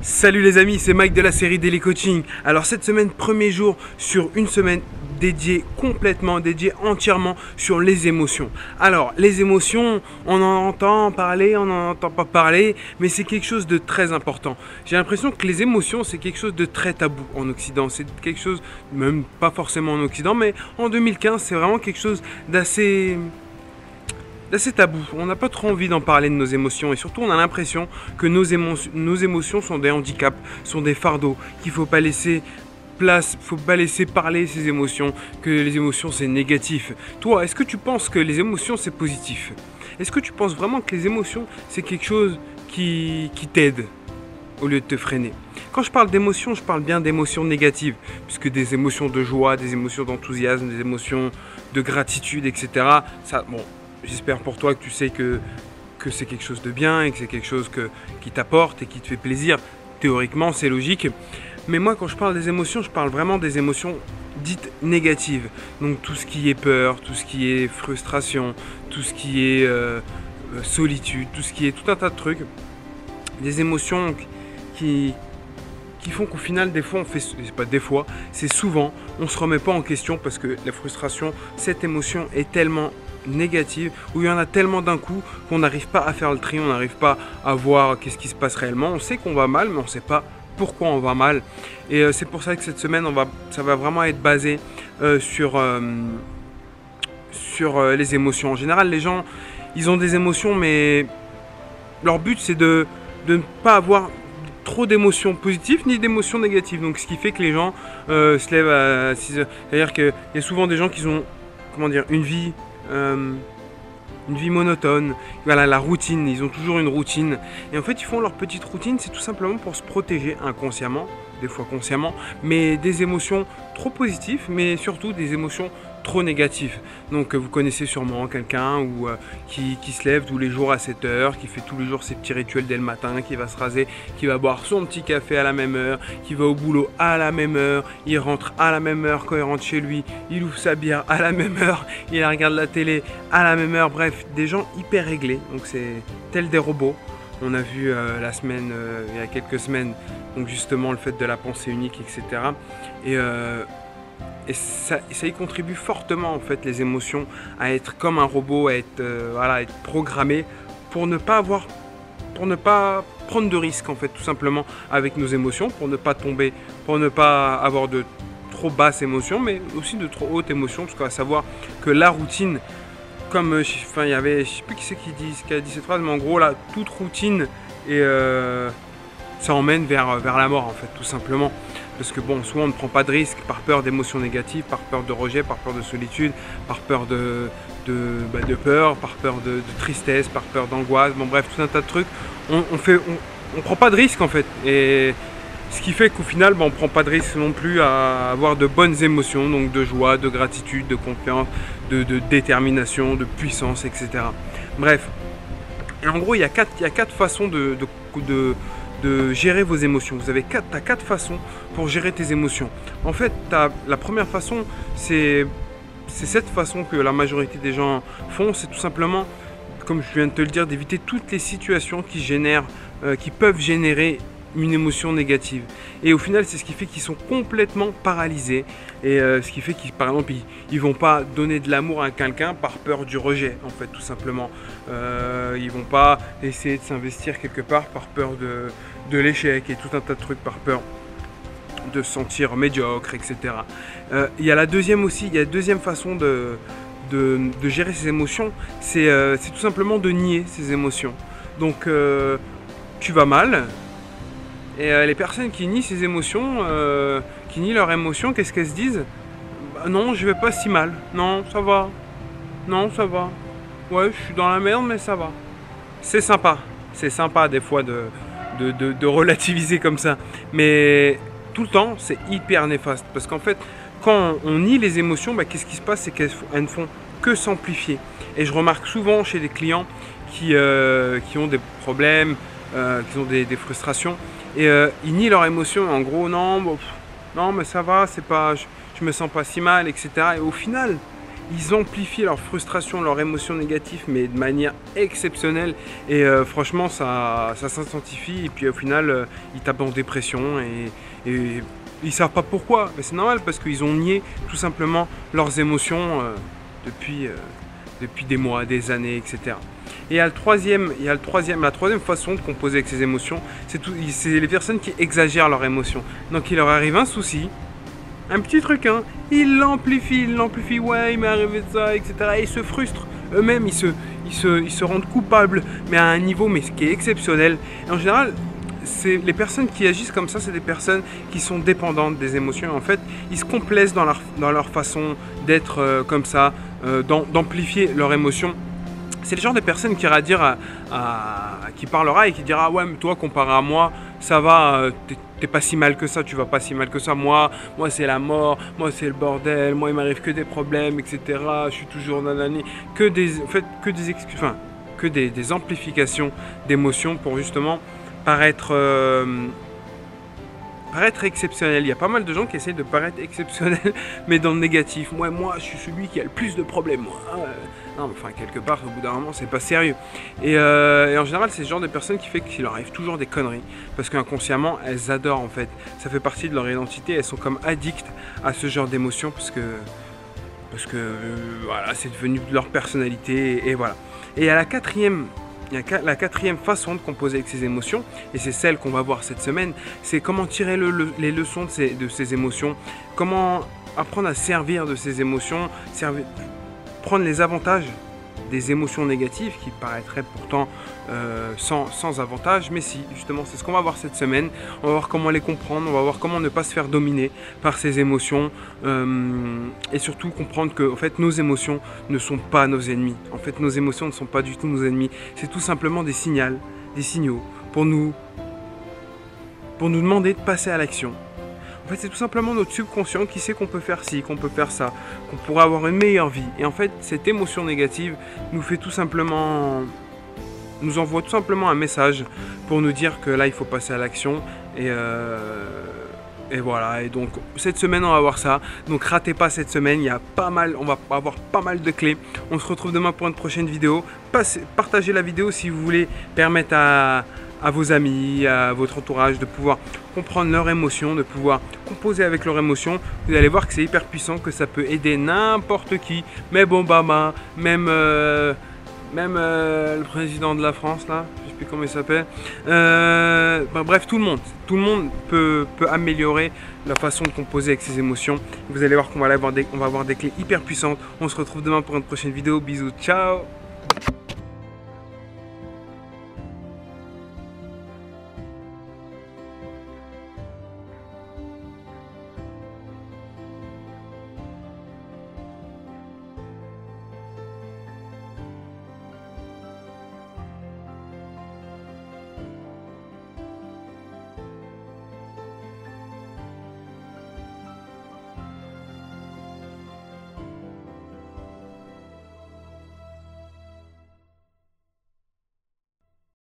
Salut les amis, c'est Mike de la série Daily Coaching. Alors cette semaine, premier jour sur une semaine dédiée entièrement sur les émotions. Alors les émotions, on en entend parler, on n'en entend pas parler, mais c'est quelque chose de très important. J'ai l'impression que les émotions, c'est quelque chose de très tabou en Occident. C'est quelque chose, même pas forcément en Occident, mais en 2015, c'est vraiment quelque chose d'assez tabou. On n'a pas trop envie d'en parler de nos émotions et surtout on a l'impression que nos émotions sont des handicaps, sont des fardeaux, qu'il ne faut pas laisser place, faut pas laisser parler ces émotions, que les émotions c'est négatif. Toi, est-ce que tu penses que les émotions c'est positif? Est-ce que tu penses vraiment que les émotions c'est quelque chose qui t'aide au lieu de te freiner? Quand je parle d'émotions, je parle bien d'émotions négatives, puisque des émotions de joie, des émotions d'enthousiasme, des émotions de gratitude, etc. Ça, bon, j'espère pour toi que tu sais que c'est quelque chose de bien et que c'est quelque chose qui t'apporte et qui te fait plaisir. Théoriquement, c'est logique. Mais moi, quand je parle des émotions, je parle vraiment des émotions dites négatives. Donc tout ce qui est peur, tout ce qui est frustration, tout ce qui est solitude, tout ce qui est tout un tas de trucs. Des émotions qui font qu'au final, des fois, on fait, c'est pas des fois, c'est souvent, on se remet pas en question parce que la frustration, cette émotion est tellement négative, où il y en a tellement d'un coup qu'on n'arrive pas à faire le tri, on n'arrive pas à voir qu'est-ce qui se passe réellement. On sait qu'on va mal, mais on ne sait pas pourquoi on va mal. Et c'est pour ça que cette semaine, ça va vraiment être basé sur les émotions. En général, les gens, ils ont des émotions, mais leur but, c'est de ne pas avoir trop d'émotions positives ni d'émotions négatives. Donc ce qui fait que les gens se lèvent à 6 heures. C'est-à-dire qu'il y a souvent des gens qui ont, comment dire, une vie monotone, voilà, la routine, ils ont toujours une routine et en fait ils font leur petite routine, c'est tout simplement pour se protéger inconsciemment, des fois consciemment, mais des émotions trop positives, mais surtout des émotions trop négatives. Donc vous connaissez sûrement quelqu'un qui se lève tous les jours à 7 heures, qui fait tous les jours ses petits rituels dès le matin, qui va se raser, qui va boire son petit café à la même heure, qui va au boulot à la même heure, il rentre à la même heure quand il rentre chez lui, il ouvre sa bière à la même heure, il regarde la télé à la même heure, bref, des gens hyper réglés, donc c'est tel des robots. On a vu il y a quelques semaines, donc justement le fait de la pensée unique, etc. Et ça y contribue fortement en fait, les émotions, à être comme un robot, à être programmé pour ne pas prendre de risques en fait, tout simplement avec nos émotions, pour ne pas tomber, pour ne pas avoir de trop basses émotions, mais aussi de trop hautes émotions, parce qu'on va savoir que la routine, comme il y avait, je sais plus qui a dit cette phrase, mais en gros là, toute routine ça emmène vers la mort en fait, tout simplement. Parce que bon, souvent on ne prend pas de risques par peur d'émotions négatives, par peur de rejet, par peur de solitude, par peur de peur, par peur de tristesse, par peur d'angoisse, bon bref, tout un tas de trucs. On prend pas de risques en fait. Et ce qui fait qu'au final, on ne prend pas de risque non plus à avoir de bonnes émotions, donc de joie, de gratitude, de confiance, de détermination, de puissance, etc. Bref. Et en gros, il y a quatre façons de gérer vos émotions. Vous avez quatre façons pour gérer tes émotions. En fait, la première façon, c'est cette façon que la majorité des gens font, c'est tout simplement, comme je viens de te le dire, d'éviter toutes les situations qui peuvent générer une émotion négative. Et au final, c'est ce qui fait qu'ils sont complètement paralysés. Et ce qui fait qu'ils, par exemple, ils vont pas donner de l'amour à quelqu'un par peur du rejet, en fait, tout simplement. Ils vont pas essayer de s'investir quelque part par peur de l'échec et tout un tas de trucs, par peur de se sentir médiocre, etc. Il y a la deuxième façon de gérer ses émotions, c'est tout simplement de nier ses émotions. Donc, tu vas mal. Et les personnes qui nient ces émotions, qui nient leurs émotions, qu'est-ce qu'elles se disent? Bah non, je vais pas si mal. Non, ça va. Non, ça va. Ouais, je suis dans la merde, mais ça va. C'est sympa. C'est sympa des fois de relativiser comme ça. Mais tout le temps, c'est hyper néfaste. Parce qu'en fait, quand on nie les émotions, qu'est-ce qui se passe? C'est qu'elles ne font que s'amplifier. Et je remarque souvent chez des clients qui ont des problèmes, qui ont des frustrations, et ils nient leurs émotions, en gros non mais ça va, c'est pas, je me sens pas si mal, etc. Et au final, ils amplifient leur frustration, leur émotion négative, mais de manière exceptionnelle. Et franchement, ça s'intensifie. Et puis au final, ils tapent en dépression et ils savent pas pourquoi. Mais c'est normal parce qu'ils ont nié tout simplement leurs émotions depuis des mois, des années, etc. Et il y a la troisième façon de composer avec ses émotions, c'est les personnes qui exagèrent leurs émotions. Donc il leur arrive un souci, un petit truc, hein, ils l'amplifient, ouais, il m'est arrivé de ça, etc. Et ils se frustrent eux-mêmes, ils se rendent coupables, mais à un niveau qui est exceptionnel. Et en général, les personnes qui agissent comme ça, c'est des personnes qui sont dépendantes des émotions. En fait, ils se complaisent dans leur façon d'être comme ça, d'amplifier leurs émotions. C'est le genre de personne qui ira dire qui parlera et qui dira ouais mais toi comparé à moi ça va, t'es pas si mal que ça, tu vas pas si mal que ça, moi c'est la mort, moi c'est le bordel, moi il m'arrive que des problèmes, etc. Je suis toujours nanani, que des excuses, enfin que des amplifications d'émotions pour justement paraître exceptionnel. Il y a pas mal de gens qui essayent de paraître exceptionnels, mais dans le négatif. Moi, je suis celui qui a le plus de problèmes. Moi. Non, mais enfin, quelque part, au bout d'un moment, c'est pas sérieux. Et en général, c'est ce genre de personnes qui fait qu'il leur arrive toujours des conneries. Parce qu'inconsciemment, elles adorent, en fait. Ça fait partie de leur identité. Elles sont comme addictes à ce genre d'émotions parce que voilà, c'est devenu de leur personnalité. Et voilà. Et à la quatrième façon de composer avec ses émotions, et c'est celle qu'on va voir cette semaine, c'est comment tirer les leçons de ces émotions, comment apprendre à servir de ces émotions, prendre les avantages des émotions négatives qui paraîtraient pourtant sans avantage, mais si, justement, c'est ce qu'on va voir cette semaine. On va voir comment les comprendre, on va voir comment ne pas se faire dominer par ces émotions et surtout comprendre que en fait, nos émotions ne sont pas nos ennemis. En fait, nos émotions ne sont pas du tout nos ennemis. C'est tout simplement des signaux pour nous demander de passer à l'action. En fait, c'est tout simplement notre subconscient qui sait qu'on peut faire ci, qu'on peut faire ça, qu'on pourrait avoir une meilleure vie. Et en fait, cette émotion négative nous envoie tout simplement un message pour nous dire que là, il faut passer à l'action. Et voilà. Et donc, cette semaine, on va voir ça. Donc, ratez pas cette semaine. On va avoir pas mal de clés. On se retrouve demain pour une prochaine vidéo. Partagez la vidéo si vous voulez permettre à vos amis, à votre entourage de pouvoir comprendre leurs émotions, de pouvoir composer avec leurs émotions. Vous allez voir que c'est hyper puissant, que ça peut aider n'importe qui, même Obama, même le président de la France là, je sais plus comment il s'appelle. Bref, tout le monde peut améliorer la façon de composer avec ses émotions. Vous allez voir qu'on va avoir des clés hyper puissantes. On se retrouve demain pour une prochaine vidéo. Bisous, ciao.